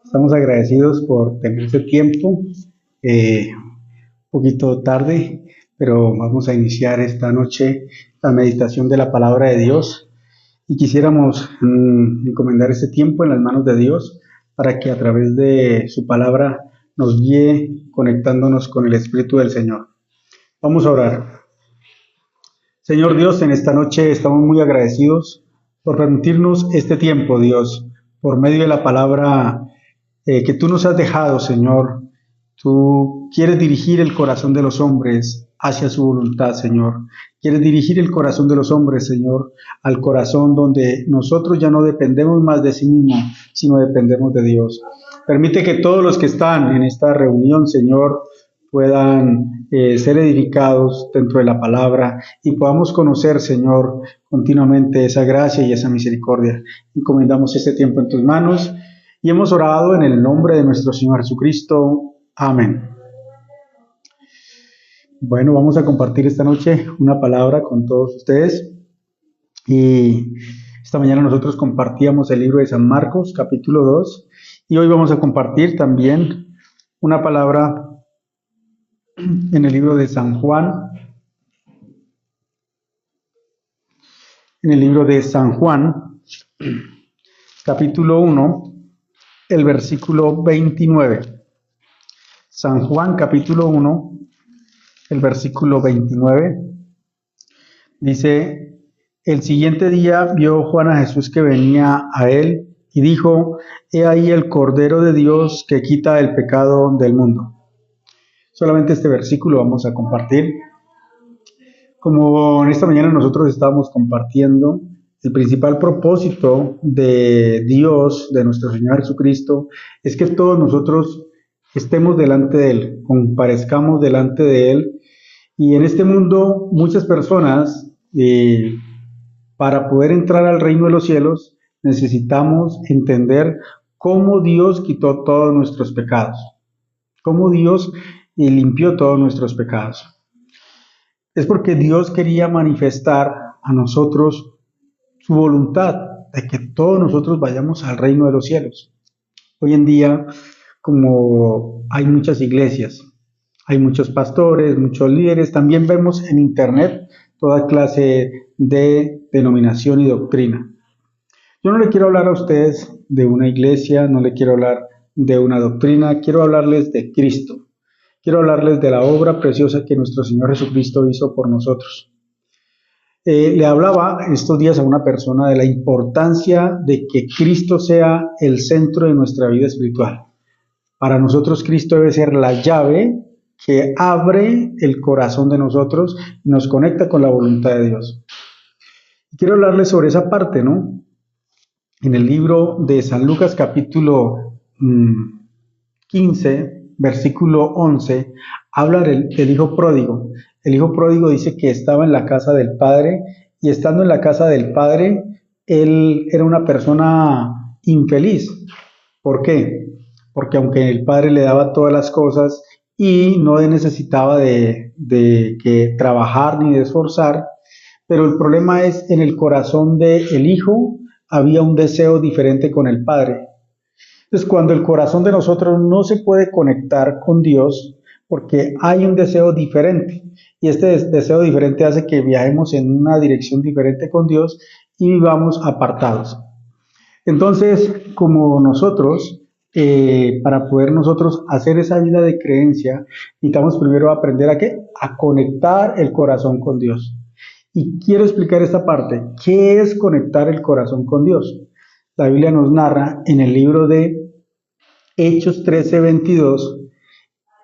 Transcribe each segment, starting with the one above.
Estamos agradecidos por tener este tiempo, un poquito tarde, pero vamos a iniciar esta noche la meditación de la palabra de Dios y quisiéramos encomendar este tiempo en las manos de Dios para que a través de su palabra nos guíe conectándonos con el Espíritu del Señor. Vamos a orar. Señor Dios, en esta noche estamos muy agradecidos por permitirnos este tiempo, Dios, por medio de la palabra que tú nos has dejado, Señor. Tú quieres dirigir el corazón de los hombres hacia su voluntad, Señor. Quieres dirigir el corazón de los hombres, Señor, al corazón donde nosotros ya no dependemos más de sí mismos, sino dependemos de Dios. Permite que todos los que están en esta reunión, Señor, puedan ser edificados dentro de la palabra y podamos conocer, Señor, continuamente esa gracia y esa misericordia. Encomendamos este tiempo en tus manos y hemos orado en el nombre de nuestro Señor Jesucristo. Amén. Bueno, vamos a compartir esta noche una palabra con todos ustedes. Y esta mañana nosotros compartíamos el libro de San Marcos, capítulo 2, y hoy vamos a compartir también una palabra en el libro de San Juan, capítulo 1, el versículo 29. San Juan, capítulo 1, el versículo 29, dice: el siguiente día vio Juan a Jesús que venía a él y dijo: he ahí el Cordero de Dios que quita el pecado del mundo. Solamente este versículo vamos a compartir. Como en esta mañana nosotros estábamos compartiendo, el principal propósito de Dios, de nuestro Señor Jesucristo, es que todos nosotros estemos delante de Él, comparezcamos delante de Él. Y en este mundo muchas personas, para poder entrar al reino de los cielos, necesitamos entender cómo Dios quitó todos nuestros pecados, cómo Dios limpió todos nuestros pecados. Es porque Dios quería manifestar a nosotros su voluntad de que todos nosotros vayamos al reino de los cielos. Hoy en día, como hay muchas iglesias, hay muchos pastores, muchos líderes, también vemos en internet toda clase de denominación y doctrina. Yo no le quiero hablar a ustedes de una iglesia, no le quiero hablar de una doctrina, quiero hablarles de Cristo. Quiero hablarles de la obra preciosa que nuestro Señor Jesucristo hizo por nosotros. Le hablaba estos días a una persona de la importancia de que Cristo sea el centro de nuestra vida espiritual. Para nosotros Cristo debe ser la llave que abre el corazón de nosotros y nos conecta con la voluntad de Dios. Quiero hablarles sobre esa parte, ¿no? En el libro de San Lucas, capítulo 15, versículo 11, habla del hijo pródigo. El hijo pródigo dice que estaba en la casa del padre y estando en la casa del padre, él era una persona infeliz. ¿Por qué? Porque aunque el padre le daba todas las cosas y no necesitaba de que trabajar ni de esforzar, pero el problema es en el corazón del hijo había un deseo diferente con el padre. Entonces, cuando el corazón de nosotros no se puede conectar con Dios, porque hay un deseo diferente, y este deseo diferente hace que viajemos en una dirección diferente con Dios y vivamos apartados. Entonces, como nosotros, para poder nosotros hacer esa vida de creencia, necesitamos primero aprender ¿a qué? A conectar el corazón con Dios. Y quiero explicar esta parte. ¿Qué es conectar el corazón con Dios? La Biblia nos narra en el libro de Hechos 13:22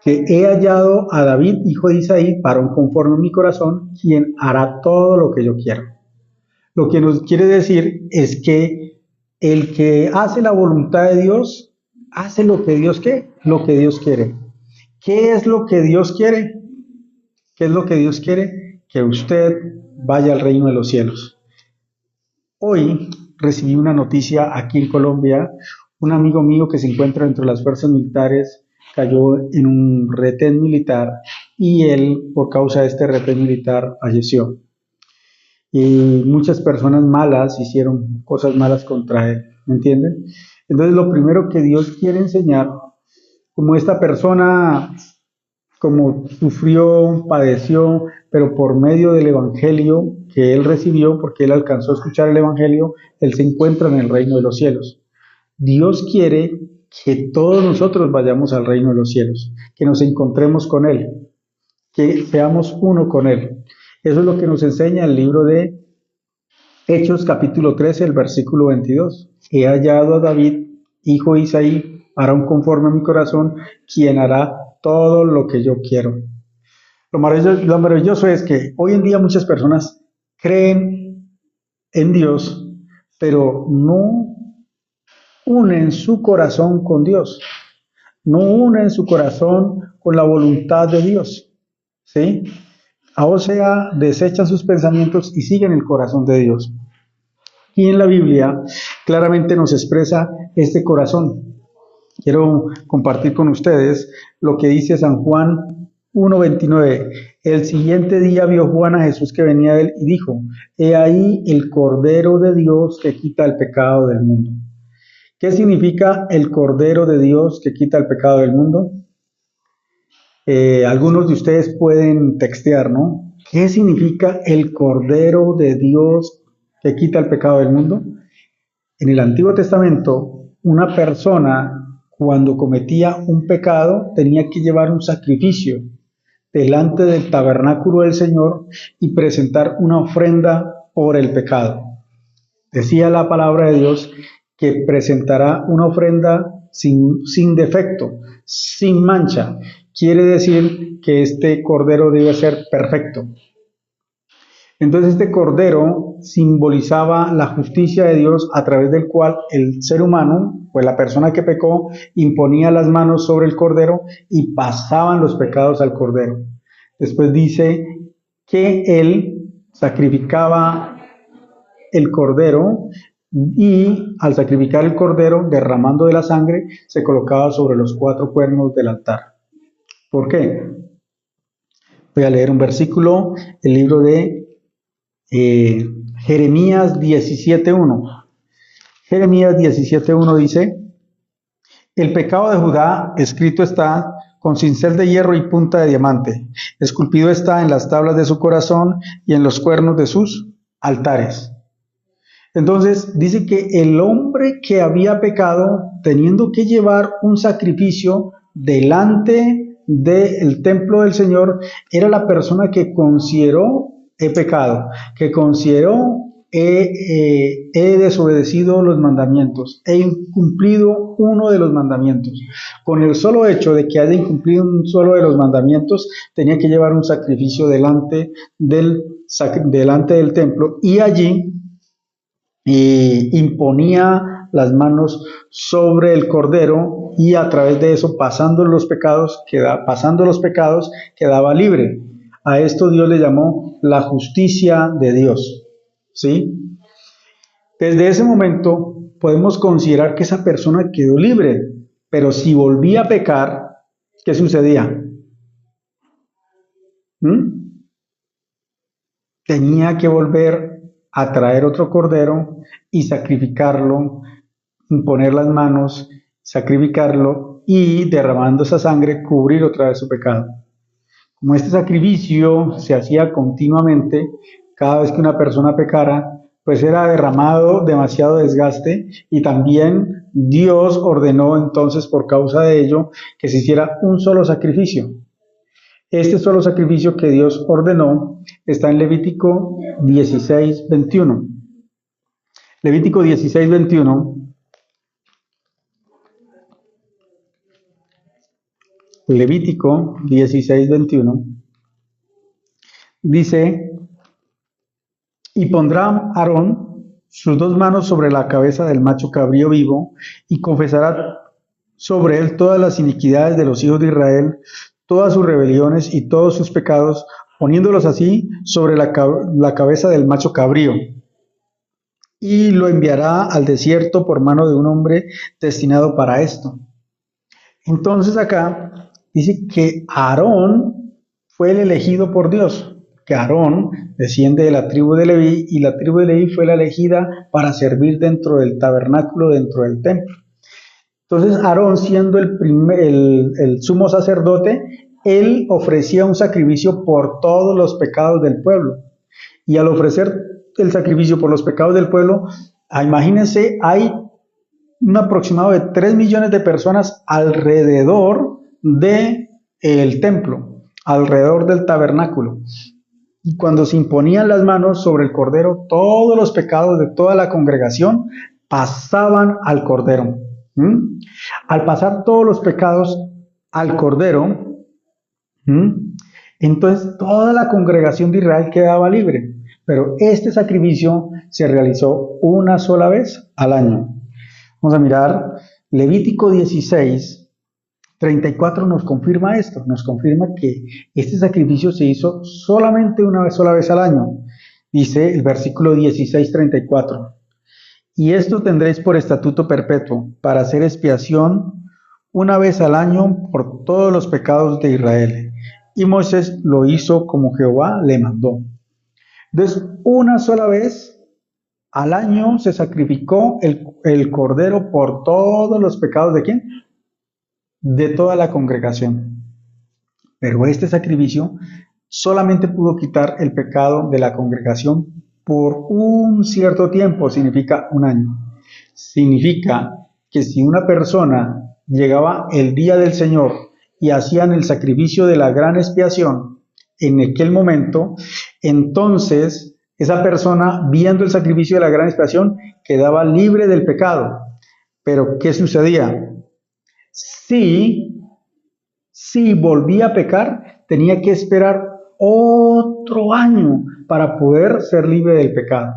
que he hallado a David, hijo de Isaí, varón conforme a mi corazón, quien hará todo lo que yo quiero. Lo que nos quiere decir es que el que hace la voluntad de Dios, hace lo que Dios quiere. ¿Qué es lo que Dios quiere? ¿Qué es lo que Dios quiere? Que usted vaya al reino de los cielos. Hoy recibí una noticia aquí en Colombia. Un amigo mío que se encuentra dentro de las fuerzas militares cayó en un retén militar y él, por causa de este retén militar, falleció. Y muchas personas malas hicieron cosas malas contra él, ¿me entienden? Entonces lo primero que Dios quiere enseñar, como esta persona, como sufrió, padeció, pero por medio del Evangelio que él recibió, porque él alcanzó a escuchar el Evangelio, él se encuentra en el reino de los cielos. Dios quiere que todos nosotros vayamos al reino de los cielos, que nos encontremos con Él, que seamos uno con Él. Eso es lo que nos enseña el libro de Hechos capítulo 13, el versículo 22. He hallado a David, hijo de Isaí, varón conforme a mi corazón, quien hará todo lo que yo quiero. Lo maravilloso es que hoy en día muchas personas creen en Dios, pero no unen su corazón con Dios, no unen su corazón con la voluntad de Dios, ¿sí? O sea, desechan sus pensamientos y siguen el corazón de Dios. Y en la Biblia claramente nos expresa este corazón. Quiero compartir con ustedes lo que dice San Juan 1:29. El siguiente día vio Juan a Jesús que venía de él y dijo: He ahí el Cordero de Dios que quita el pecado del mundo. ¿Qué significa el Cordero de Dios que quita el pecado del mundo? Algunos de ustedes pueden textear, ¿no? ¿Qué significa el Cordero de Dios que quita el pecado del mundo? En el Antiguo Testamento, una persona cuando cometía un pecado tenía que llevar un sacrificio delante del tabernáculo del Señor y presentar una ofrenda por el pecado. Decía la palabra de Dios que presentará una ofrenda sin defecto, sin mancha. Quiere decir que este cordero debe ser perfecto. Entonces este cordero simbolizaba la justicia de Dios a través del cual el ser humano, pues la persona que pecó, imponía las manos sobre el cordero y pasaban los pecados al cordero. Después dice que él sacrificaba el cordero y al sacrificar el cordero, derramando de la sangre, se colocaba sobre los 4 cuernos del altar. ¿Por qué? Voy a leer un versículo, el libro de Jeremías 17:1. Jeremías 17:1 dice: El pecado de Judá escrito está con cincel de hierro y punta de diamante, esculpido está en las tablas de su corazón y en los cuernos de sus altares. Entonces dice que el hombre que había pecado, teniendo que llevar un sacrificio delante del templo del Señor, era la persona que consideró he pecado, que consideró he desobedecido los mandamientos, he incumplido uno de los mandamientos. Con el solo hecho de que haya incumplido un solo de los mandamientos, tenía que llevar un sacrificio delante del templo y allí imponía las manos sobre el cordero y a través de eso, pasando los pecados, quedaba libre. A esto Dios le llamó la justicia de Dios, ¿sí? Desde ese momento podemos considerar que esa persona quedó libre, pero si volvía a pecar, ¿qué sucedía? Tenía que volver a traer otro cordero y sacrificarlo, poner las manos, sacrificarlo y derramando esa sangre cubrir otra vez su pecado. Como este sacrificio se hacía continuamente, cada vez que una persona pecara, pues era derramado demasiado desgaste y también Dios ordenó entonces por causa de ello que se hiciera un solo sacrificio. Este solo sacrificio que Dios ordenó está en Levítico 16:21. Levítico 16:21. Levítico 16:21 dice: y pondrá Aarón sus 2 manos sobre la cabeza del macho cabrío vivo y confesará sobre él todas las iniquidades de los hijos de Israel, todas sus rebeliones y todos sus pecados, poniéndolos así sobre la cabeza del macho cabrío. Y lo enviará al desierto por mano de un hombre destinado para esto. Entonces acá dice que Aarón fue el elegido por Dios, que Aarón desciende de la tribu de Leví y la tribu de Leví fue la elegida para servir dentro del tabernáculo, dentro del templo. Entonces Aarón, siendo el sumo sacerdote, él ofrecía un sacrificio por todos los pecados del pueblo. Y al ofrecer el sacrificio por los pecados del pueblo, imagínense, hay un aproximado de 3 millones de personas alrededor del templo, alrededor del tabernáculo. Y cuando se imponían las manos sobre el cordero, todos los pecados de toda la congregación pasaban al cordero. Al pasar todos los pecados al cordero, entonces toda la congregación de Israel quedaba libre. Pero este sacrificio se realizó una sola vez al año. Vamos a mirar Levítico 16, 34 nos confirma esto, nos confirma que este sacrificio se hizo solamente una sola vez al año. Dice el versículo 16, 34. Y esto tendréis por estatuto perpetuo, para hacer expiación una vez al año por todos los pecados de Israel. Y Moisés lo hizo como Jehová le mandó. Entonces, una sola vez al año se sacrificó el cordero por todos los pecados ¿de quién? De toda la congregación. Pero este sacrificio solamente pudo quitar el pecado de la congregación por un cierto tiempo, significa un año. Significa que si una persona llegaba el día del Señor y hacían el sacrificio de la gran expiación en aquel momento, entonces esa persona, viendo el sacrificio de la gran expiación, quedaba libre del pecado. Pero ¿qué sucedía? Si volvía a pecar, tenía que esperar otro año para poder ser libre del pecado.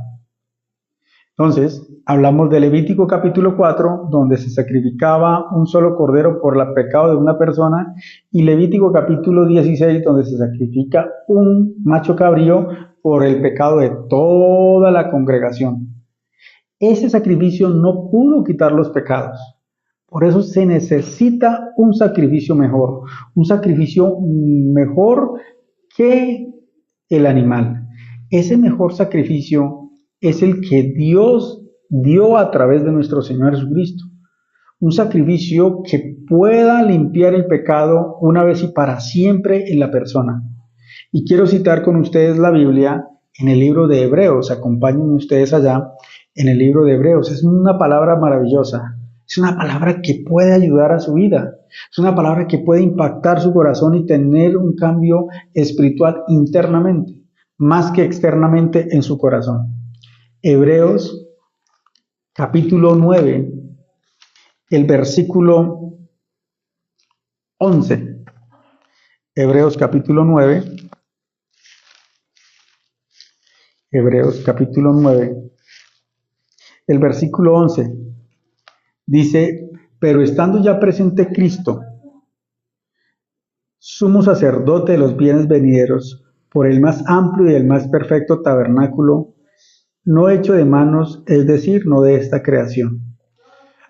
Entonces, hablamos de Levítico capítulo 4, donde se sacrificaba un solo cordero por el pecado de una persona, y Levítico capítulo 16, donde se sacrifica un macho cabrío por el pecado de toda la congregación. Ese sacrificio no pudo quitar los pecados. Por eso se necesita un sacrificio mejor que el animal. Ese mejor sacrificio es el que Dios dio a través de nuestro Señor Jesucristo. Un sacrificio que pueda limpiar el pecado una vez y para siempre en la persona. Y quiero citar con ustedes la Biblia en el libro de Hebreos. Acompáñenme ustedes allá en el libro de Hebreos. Es una palabra maravillosa. Es una palabra que puede ayudar a su vida. Es una palabra que puede impactar su corazón y tener un cambio espiritual internamente, más que externamente en su corazón. Hebreos capítulo 9, el versículo 11. Hebreos capítulo 9. Hebreos capítulo 9, el versículo 11. Dice, pero estando ya presente Cristo, sumo sacerdote de los bienes venideros, por el más amplio y el más perfecto tabernáculo, no hecho de manos, es decir, no de esta creación.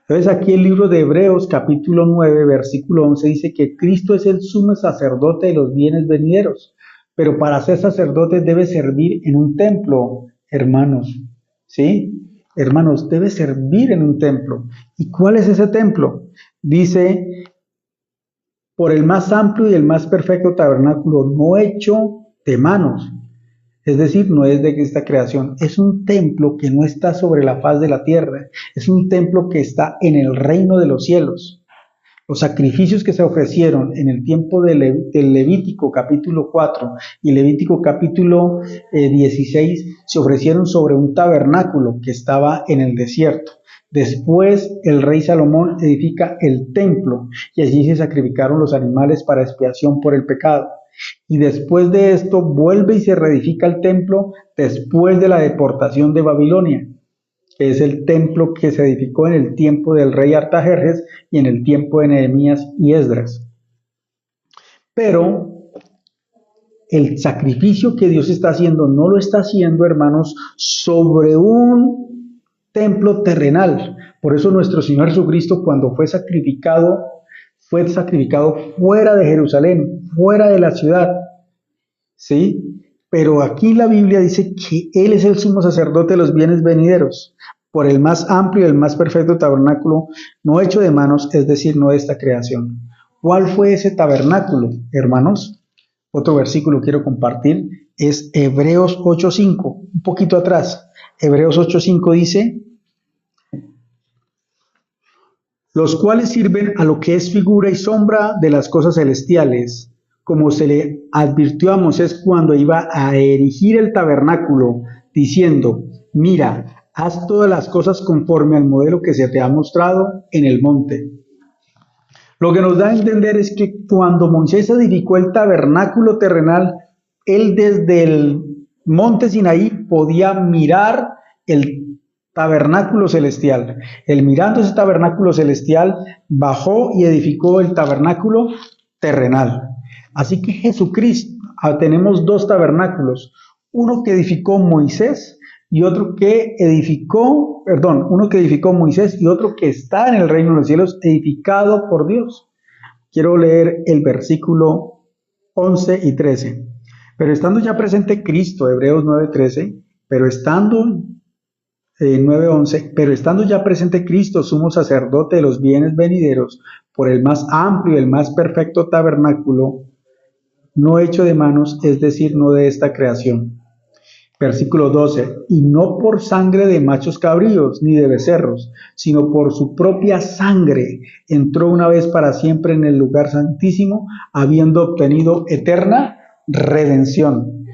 Entonces aquí el libro de Hebreos capítulo 9, versículo 11 dice que Cristo es el sumo sacerdote de los bienes venideros, pero para ser sacerdote debe servir en un templo, hermanos, ¿sí? Hermanos, debe servir en un templo. ¿Y cuál es ese templo? Dice, por el más amplio y el más perfecto tabernáculo, no hecho de manos. Es decir, no es de esta creación. Es un templo que no está sobre la faz de la tierra. Es un templo que está en el reino de los cielos. Los sacrificios que se ofrecieron en el tiempo del Levítico capítulo 4 y Levítico capítulo 16 se ofrecieron sobre un tabernáculo que estaba en el desierto. Después el rey Salomón edifica el templo y allí se sacrificaron los animales para expiación por el pecado. Y después de esto vuelve y se reedifica el templo después de la deportación de Babilonia, que es el templo que se edificó en el tiempo del rey Artajerjes y en el tiempo de Nehemías y Esdras. Pero el sacrificio que Dios está haciendo no lo está haciendo, hermanos, sobre un templo terrenal. Por eso nuestro Señor Jesucristo, cuando fue sacrificado fuera de Jerusalén, fuera de la ciudad, ¿sí? Pero aquí la Biblia dice que Él es el sumo sacerdote de los bienes venideros. por el más amplio y el más perfecto tabernáculo, no hecho de manos, es decir, no de esta creación. ¿Cuál fue ese tabernáculo, hermanos? Otro versículo quiero compartir es Hebreos 8:5, un poquito atrás. Hebreos 8:5 dice: los cuales sirven a lo que es figura y sombra de las cosas celestiales, como se le advirtió a Moisés cuando iba a erigir el tabernáculo, diciendo: mira, haz todas las cosas conforme al modelo que se te ha mostrado en el monte. Lo que nos da a entender es que cuando Moisés edificó el tabernáculo terrenal, él desde el monte Sinaí podía mirar el tabernáculo celestial. Él, mirando ese tabernáculo celestial, bajó y edificó el tabernáculo terrenal. Así que Jesucristo, tenemos dos tabernáculos, uno que edificó Moisés y otro que edificó, uno que edificó Moisés y otro que está en el reino de los cielos, edificado por Dios. Quiero leer el versículo 11 y 13. Pero estando ya presente Cristo, Hebreos 9:13, pero estando 9:11, pero estando ya presente Cristo, sumo sacerdote de los bienes venideros, por el más amplio y el más perfecto tabernáculo, no hecho de manos, es decir, no de esta creación. Versículo 12, y no por sangre de machos cabríos ni de becerros, sino por su propia sangre, entró una vez para siempre en el lugar santísimo, habiendo obtenido eterna redención.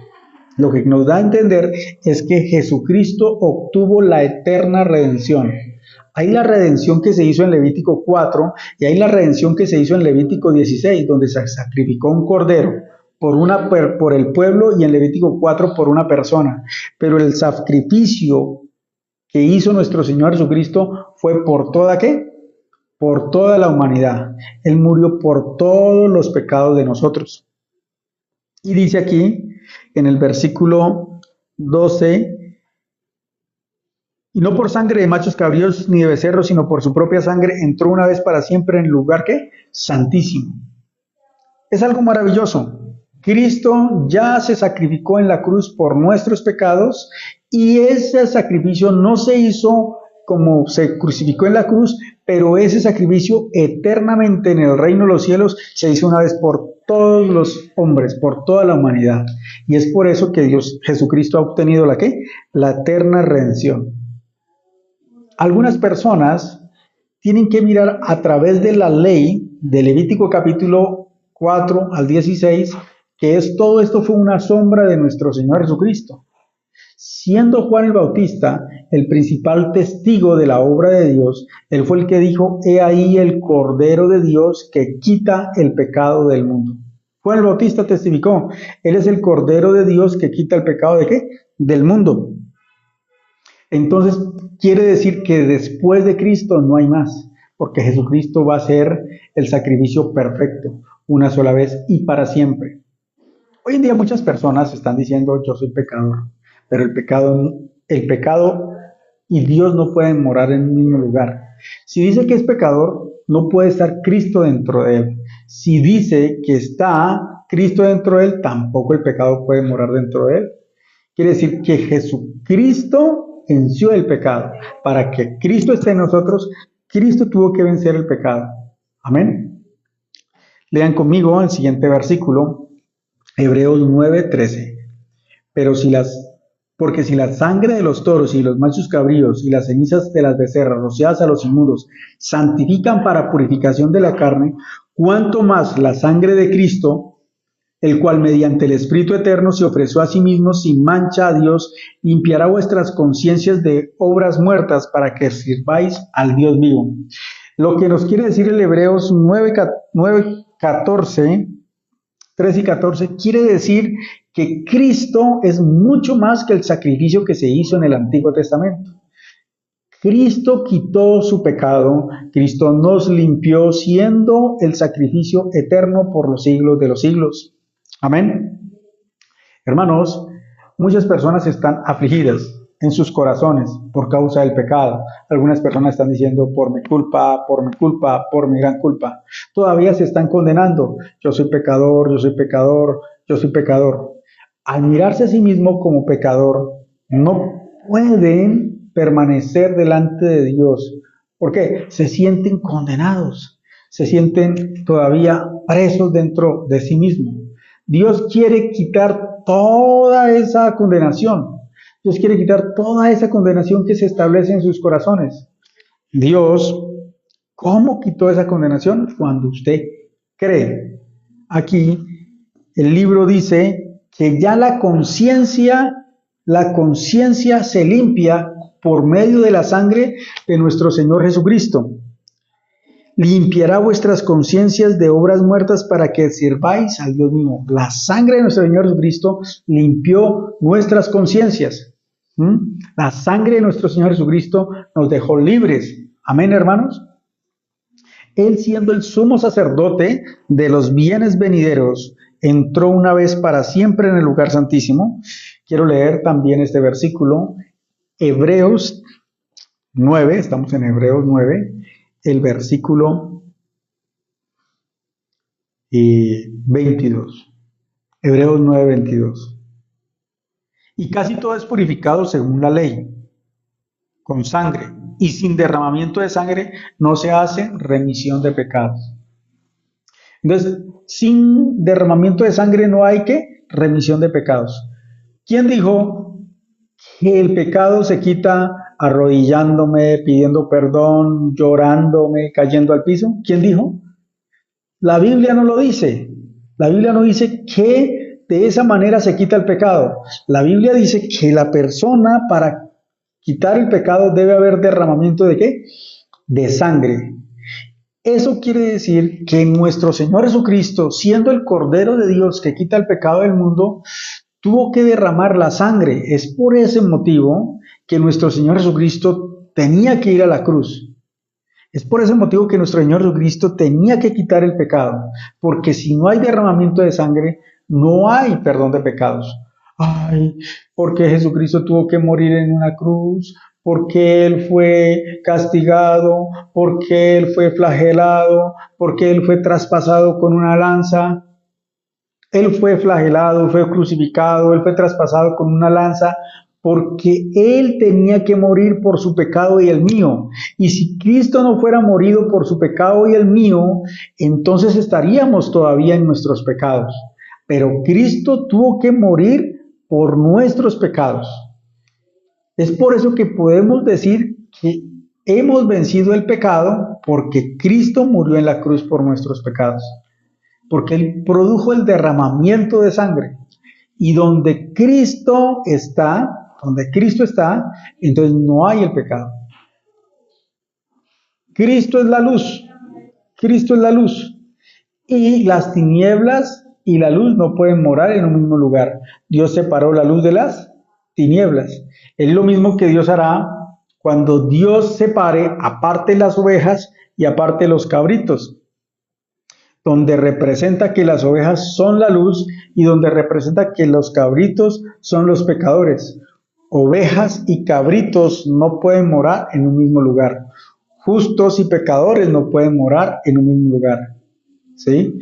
Lo que nos da a entender es que Jesucristo obtuvo la eterna redención. Hay la redención que se hizo en Levítico 4 y hay la redención que se hizo en Levítico 16, donde se sacrificó un cordero por el pueblo, y en Levítico 4 por una persona. Pero el sacrificio que hizo nuestro Señor Jesucristo fue por toda ¿qué? Por toda la humanidad. Él murió por todos los pecados de nosotros. Y dice aquí, en el versículo 12, y no por sangre de machos cabríos ni de becerros, sino por su propia sangre, entró una vez para siempre en el lugar ¿qué? Santísimo. Es algo maravilloso. Cristo ya se sacrificó en la cruz por nuestros pecados, y ese sacrificio no se hizo como se crucificó en la cruz, pero ese sacrificio eternamente en el reino de los cielos se hizo una vez por todos los hombres, por toda la humanidad. Y es por eso que Jesucristo ha obtenido ¿la qué? La eterna redención. Algunas personas tienen que mirar a través de la ley de Levítico capítulo 4 al 16, que todo esto fue una sombra de nuestro Señor Jesucristo. Siendo Juan el Bautista el principal testigo de la obra de Dios, él fue el que dijo: he ahí el Cordero de Dios que quita el pecado del mundo. Juan el Bautista testificó: él es el Cordero de Dios que quita el pecado ¿de qué? Del mundo. Entonces quiere decir que después de Cristo no hay más, porque Jesucristo va a ser el sacrificio perfecto, una sola vez y para siempre. Hoy en día muchas personas están diciendo: yo soy pecador, pero el pecado y Dios no pueden morar en un mismo lugar. Si dice que es pecador, no puede estar Cristo dentro de él. Si dice que está Cristo dentro de él, tampoco el pecado puede morar dentro de él. Quiere decir que Jesucristo venció el pecado. Para que Cristo esté en nosotros, Cristo tuvo que vencer el pecado. Amén. Lean conmigo el siguiente versículo, Hebreos 9:13. Porque si la sangre de los toros y los machos cabríos y las cenizas de las becerras rociadas a los inmundos santifican para purificación de la carne, cuánto más la sangre de Cristo, el cual mediante el Espíritu Eterno se ofreció a sí mismo sin mancha a Dios, limpiará vuestras conciencias de obras muertas para que sirváis al Dios vivo. Lo que nos quiere decir el Hebreos 9:14, 13 y 14, quiere decir que Cristo es mucho más que el sacrificio que se hizo en el Antiguo Testamento. Cristo quitó su pecado, Cristo nos limpió siendo el sacrificio eterno por los siglos de los siglos. Amén. Hermanos, muchas personas están afligidas en sus corazones por causa del pecado. Algunas personas están diciendo: por mi culpa, por mi culpa, por mi gran culpa. Todavía se están condenando: yo soy pecador, yo soy pecador, yo soy pecador. Al mirarse a sí mismo como pecador, no pueden permanecer delante de Dios. ¿Por qué? Se sienten condenados, se sienten todavía presos dentro de sí mismos. Dios quiere quitar toda esa condenación. Dios quiere quitar toda esa condenación que se establece en sus corazones. Dios, ¿cómo quitó esa condenación? Cuando usted cree. Aquí el libro dice que ya la conciencia se limpia por medio de la sangre de nuestro Señor Jesucristo. Limpiará vuestras conciencias de obras muertas para que sirváis al Dios mismo. La sangre de nuestro Señor Jesucristo limpió nuestras conciencias. La sangre de nuestro Señor Jesucristo nos dejó libres. Amén, hermanos. Él, siendo el sumo sacerdote de los bienes venideros, entró una vez para siempre en el lugar santísimo. Quiero leer también este versículo, Hebreos 9, estamos en Hebreos 9, el versículo 22. Hebreos 9, 22. Y casi todo es purificado según la ley, con sangre, y sin derramamiento de sangre no se hace remisión de pecados. Entonces, sin derramamiento de sangre no hay ¿qué? Remisión de pecados. ¿Quién dijo que el pecado se quita arrodillándome, pidiendo perdón, llorándome, cayendo al piso? ¿Quién dijo? La Biblia no lo dice. La Biblia no dice que de esa manera se quita el pecado. La Biblia dice que la persona, para quitar el pecado, debe haber derramamiento ¿de qué? De sangre. Eso quiere decir que nuestro Señor Jesucristo, siendo el Cordero de Dios que quita el pecado del mundo, tuvo que derramar la sangre. Es por ese motivo que nuestro Señor Jesucristo tenía que ir a la cruz. Es por ese motivo que nuestro Señor Jesucristo tenía que quitar el pecado. Porque si no hay derramamiento de sangre, no hay perdón de pecados. Ay, porque Jesucristo tuvo que morir en una cruz, porque Él fue castigado, porque Él fue flagelado, porque Él fue traspasado con una lanza. Él fue flagelado, fue crucificado, Él fue traspasado con una lanza, porque Él tenía que morir por su pecado y el mío. Y si Cristo no fuera morido por su pecado y el mío, entonces estaríamos todavía en nuestros pecados. Pero Cristo tuvo que morir por nuestros pecados. Es por eso que podemos decir que hemos vencido el pecado, porque Cristo murió en la cruz por nuestros pecados. Porque Él produjo el derramamiento de sangre. Y donde Cristo está, entonces no hay el pecado. Cristo es la luz. Cristo es la luz. Y las tinieblas y la luz no pueden morar en un mismo lugar. Dios separó la luz de las tinieblas. Es lo mismo que Dios hará cuando Dios separe aparte las ovejas y aparte los cabritos, donde representa que las ovejas son la luz y donde representa que los cabritos son los pecadores. Ovejas y cabritos no pueden morar en un mismo lugar. Justos y pecadores no pueden morar en un mismo lugar. ¿Sí?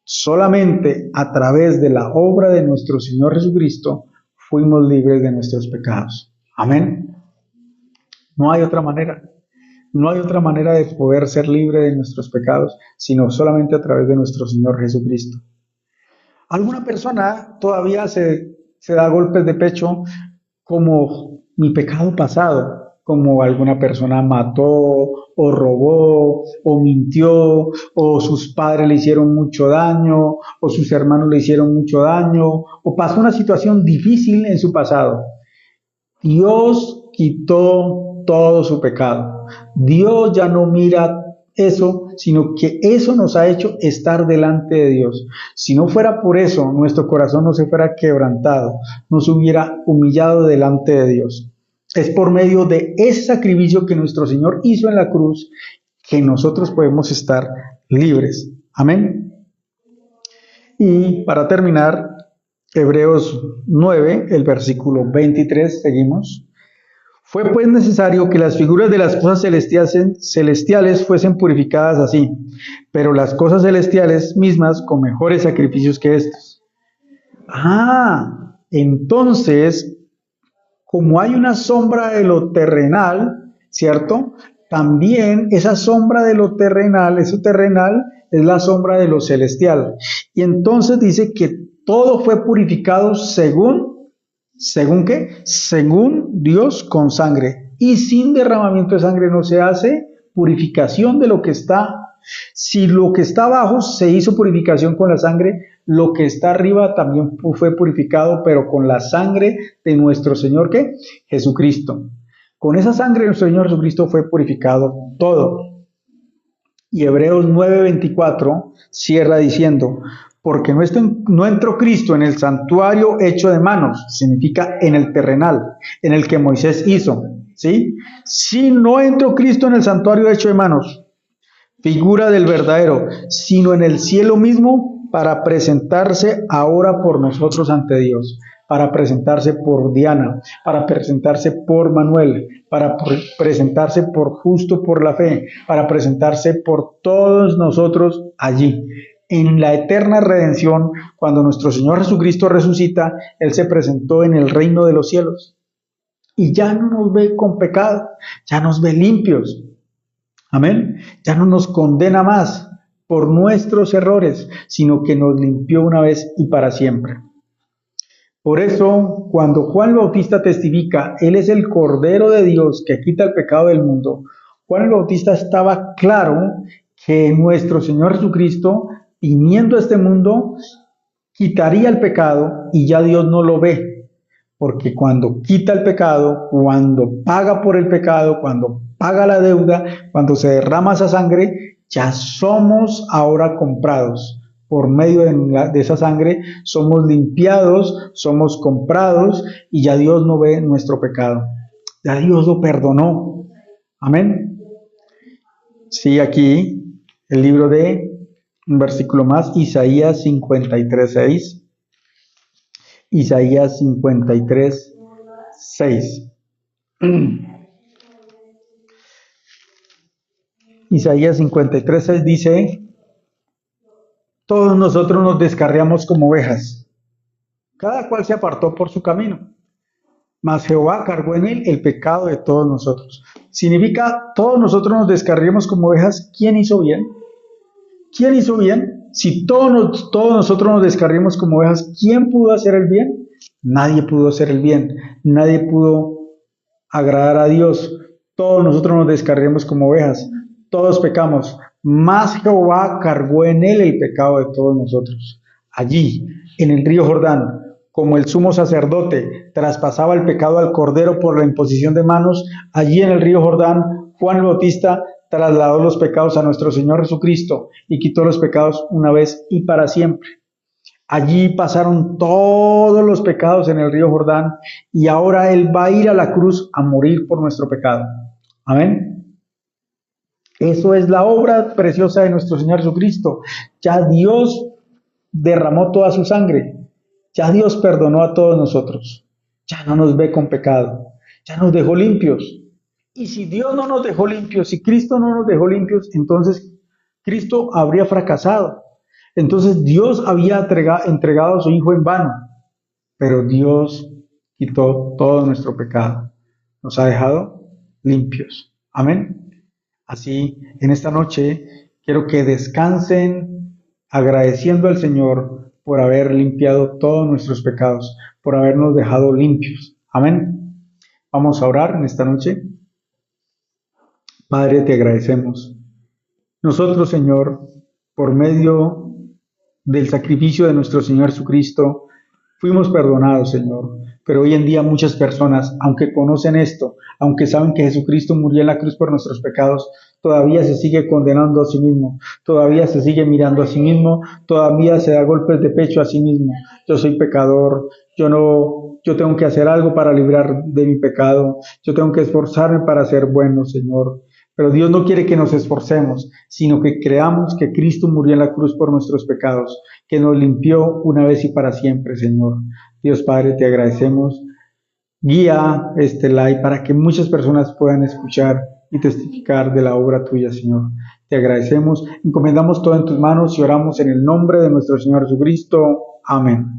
Solamente a través de la obra de nuestro Señor Jesucristo fuimos libres de nuestros pecados. Amén. No hay otra manera. No hay otra manera de poder ser libre de nuestros pecados, sino solamente a través de nuestro Señor Jesucristo. Alguna persona todavía se da golpes de pecho como mi pecado pasado, como alguna persona mató o robó o mintió o sus padres le hicieron mucho daño o sus hermanos le hicieron mucho daño o pasó una situación difícil en su pasado. Dios quitó todo su pecado. Dios ya no mira eso, sino que eso nos ha hecho estar delante de Dios. Si no fuera por eso, nuestro corazón no se fuera quebrantado, no se hubiera humillado delante de Dios. Es por medio de ese sacrificio que nuestro Señor hizo en la cruz que nosotros podemos estar libres. Amén. Y para terminar, Hebreos 9, el versículo 23, seguimos. Fue pues necesario que las figuras de las cosas celestiales fuesen purificadas así, pero las cosas celestiales mismas con mejores sacrificios que estos. Entonces, como hay una sombra de lo terrenal, ¿cierto? También esa sombra de lo terrenal, eso terrenal es la sombra de lo celestial. Y entonces dice que todo fue purificado ¿según qué? Según Dios con sangre. Y sin derramamiento de sangre no se hace purificación de lo que está. Si lo que está abajo se hizo purificación con la sangre, lo que está arriba también fue purificado, pero con la sangre de nuestro Señor, ¿qué? Jesucristo. Con esa sangre de nuestro Señor Jesucristo fue purificado todo. Y Hebreos 9:24 cierra diciendo, porque no entró Cristo en el santuario hecho de manos, significa en el terrenal, en el que Moisés hizo, ¿sí? Si no entró Cristo en el santuario hecho de manos, figura del verdadero, sino en el cielo mismo para presentarse ahora por nosotros ante Dios, para presentarse por Diana, para presentarse por Manuel, para presentarse por justo por la fe, para presentarse por todos nosotros allí. En la eterna redención, cuando nuestro Señor Jesucristo resucita, Él se presentó en el reino de los cielos y ya no nos ve con pecado, ya nos ve limpios. Amén. Ya no nos condena más por nuestros errores, sino que nos limpió una vez y para siempre. Por eso, cuando Juan el Bautista testifica, Él es el Cordero de Dios que quita el pecado del mundo, Juan el Bautista estaba claro que nuestro Señor Jesucristo, viniendo a este mundo, quitaría el pecado y ya Dios no lo ve. Porque cuando quita el pecado, cuando paga por el pecado, cuando paga la deuda, cuando se derrama esa sangre, ya somos ahora comprados. Por medio de esa sangre somos limpiados, somos comprados y ya Dios no ve nuestro pecado. Ya Dios lo perdonó. Amén. Sí, aquí el libro de, un versículo más, Isaías 53:6. Isaías 53:6. Isaías 53:6 dice, todos nosotros nos descarriamos como ovejas, cada cual se apartó por su camino, mas Jehová cargó en él el pecado de todos nosotros. Significa, todos nosotros nos descarriamos como ovejas. ¿Quién hizo bien? ¿Quién hizo bien? Si todos nosotros nos descarriamos como ovejas, ¿quién pudo hacer el bien? Nadie pudo hacer el bien, nadie pudo agradar a Dios. Todos nosotros nos descarriamos como ovejas, todos pecamos, mas Jehová cargó en él el pecado de todos nosotros. Allí, en el río Jordán, como el sumo sacerdote traspasaba el pecado al Cordero por la imposición de manos, allí en el río Jordán, Juan el Bautista trasladó los pecados a nuestro Señor Jesucristo y quitó los pecados una vez y para siempre. Allí pasaron todos los pecados en el río Jordán y ahora Él va a ir a la cruz a morir por nuestro pecado. Amén. Eso es la obra preciosa de nuestro Señor Jesucristo. Ya Dios derramó toda su sangre. Ya Dios perdonó a todos nosotros. Ya no nos ve con pecado. Ya nos dejó limpios. Y si Dios no nos dejó limpios, si Cristo no nos dejó limpios, entonces Cristo habría fracasado. Entonces Dios había entregado a su Hijo en vano. Pero Dios quitó todo nuestro pecado. Nos ha dejado limpios. Amén. Así, en esta noche, quiero que descansen agradeciendo al Señor por haber limpiado todos nuestros pecados, por habernos dejado limpios. Amén. Vamos a orar en esta noche. Padre, te agradecemos. Nosotros, Señor, por medio del sacrificio de nuestro Señor Jesucristo, fuimos perdonados, Señor. Pero hoy en día muchas personas, aunque conocen esto, aunque saben que Jesucristo murió en la cruz por nuestros pecados, todavía se sigue condenando a sí mismo, todavía se sigue mirando a sí mismo, todavía se da golpes de pecho a sí mismo. Yo soy pecador, yo tengo que hacer algo para librar de mi pecado, yo tengo que esforzarme para ser bueno, Señor. Pero Dios no quiere que nos esforcemos, sino que creamos que Cristo murió en la cruz por nuestros pecados, que nos limpió una vez y para siempre, Señor. Dios Padre, te agradecemos. Guía este live para que muchas personas puedan escuchar y testificar de la obra tuya, Señor. Te agradecemos, encomendamos todo en tus manos y oramos en el nombre de nuestro Señor Jesucristo. Amén.